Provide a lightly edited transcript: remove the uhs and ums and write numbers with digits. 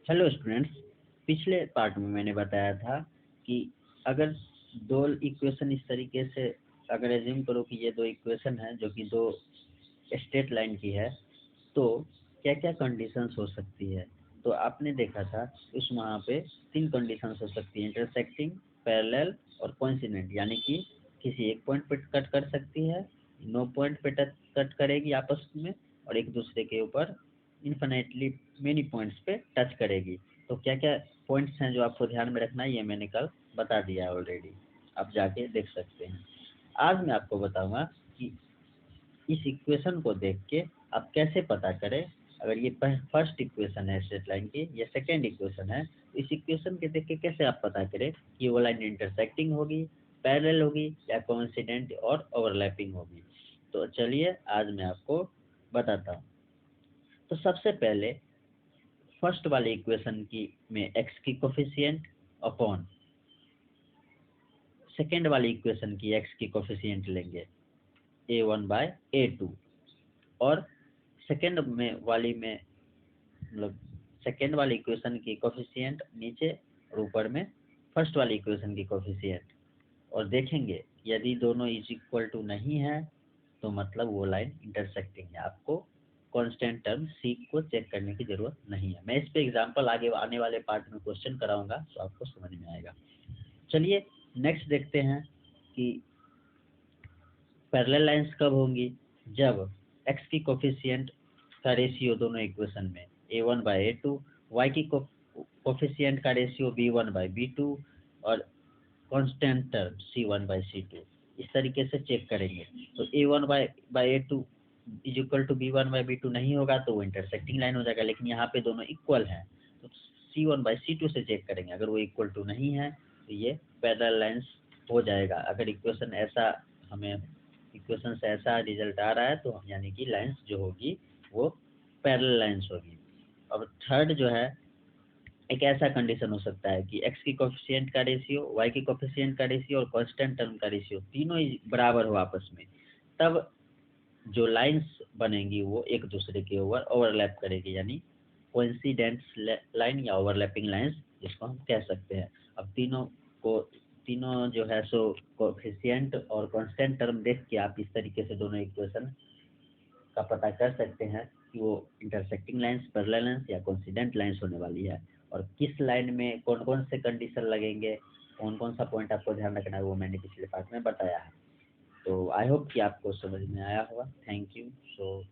Hello students, पिछले part में मैंने बताया था कि अगर दो इक्वेशन इस तरीके से, अगर एज्यूम करो कि ये दो इक्वेशन है जो कि दो स्ट्रेट लाइन की है, तो क्या क्या कंडीशंस हो सकती है। तो आपने देखा था उस वहाँ पे तीन कंडीशंस हो सकती है: इंटरसेक्टिंग, पैरेलल और कोइंसिडेंट। यानी कि किसी एक पॉइंट पे कट कर सकती है, नो पॉइंट पे कट करेगी आपस में, और एक दूसरे के ऊपर इन्फिनिटली मेनी पॉइंट्स पे टच करेगी। तो क्या क्या पॉइंट्स हैं जो आपको ध्यान में रखना है, ये मैंने कल बता दिया है ऑलरेडी, आप जाके देख सकते हैं। आज मैं आपको बताऊंगा कि इस इक्वेशन को देख के आप कैसे पता करें, अगर ये फर्स्ट इक्वेशन है स्ट्रेट लाइन की, ये सेकेंड इक्वेशन है, तो इस इक्वेशन के देख के कैसे आप पता करें कि वो लाइन इंटरसेक्टिंग होगी, पैरेलल होगी या कोइंसिडेंट और ओवरलैपिंग होगी। तो चलिए आज मैं आपको बताता हूँ। तो सबसे पहले फर्स्ट वाले इक्वेशन की में एक्स की कोफिशिएंट अपॉन सेकेंड वाली इक्वेशन की एक्स की कोफिशिएंट लेंगे a1/a2, और सेकेंड में वाली में मतलब सेकेंड वाली इक्वेशन की कोफिशिएंट नीचे और ऊपर में फर्स्ट वाली इक्वेशन की कोफिशिएंट, और देखेंगे यदि दोनों इज इक्वल टू नहीं है तो मतलब वो लाइन इंटरसेक्टिंग है। आपको कांस्टेंट टर्म सी को चेक करने की जरूरत नहीं है। मैं इस पे एग्जांपल आगे आने वाले पार्ट में क्वेश्चन कराऊंगा तो आपको समझ में आएगा। चलिए नेक्स्ट देखते हैं कि पैरेलल लाइंस कब होंगी, जब x की कोफिशिएंट का रेशियो दोनों इक्वेशन में a1/a2, y की कोफिशिएंट का रेशियो b1/b2 और कांस्टेंट टर्म c1/c2, इस तरीके से चेक करेंगे। तो a1/a2 is equal to b1/b2 नहीं होगा तो वो इंटरसेक्टिंग लाइन हो जाएगा, लेकिन यहाँ पे दोनों इक्वल हैं तो c1/c2 से चेक करेंगे। अगर वो इक्वल टू नहीं है तो ये पैरेलल लाइंस हो जाएगा। अगर इक्वेशन ऐसा हमें इक्वेशन से ऐसा रिजल्ट आ रहा है तो यानी कि लाइंस जो होगी वो पैरेलल लाइंस होगी। अब थर्ड जो है, एक ऐसा कंडीशन हो सकता है कि x की कोफिशिएंट का रेशियो, y की कोफिशिएंट का रेशियो और कांस्टेंट टर्म का रेशियो तीनों ही बराबर हो आपस में, तब जो लाइंस बनेंगी वो एक दूसरे के ऊपर ओवरलैप करेगी, यानी कोइंसिडेंट लाइन या ओवरलैपिंग लाइंस जिसको हम कह सकते हैं। अब तीनों जो है सो कोफिशिएंट और कांस्टेंट टर्म देख के आप इस तरीके से दोनों इक्वेशन का पता कर सकते हैं कि वो इंटरसेक्टिंग लाइंस, पैरेलल लाइंस या कोइंसिडेंट लाइंस होने वाली है, और किस लाइन में कौन कौन से कंडीशन लगेंगे, कौन कौन सा पॉइंट आपको ध्यान रखना है, वो मैंने पिछले पार्ट में बताया है। तो आई होप कि आपको समझ में आया होगा। Thank you. सो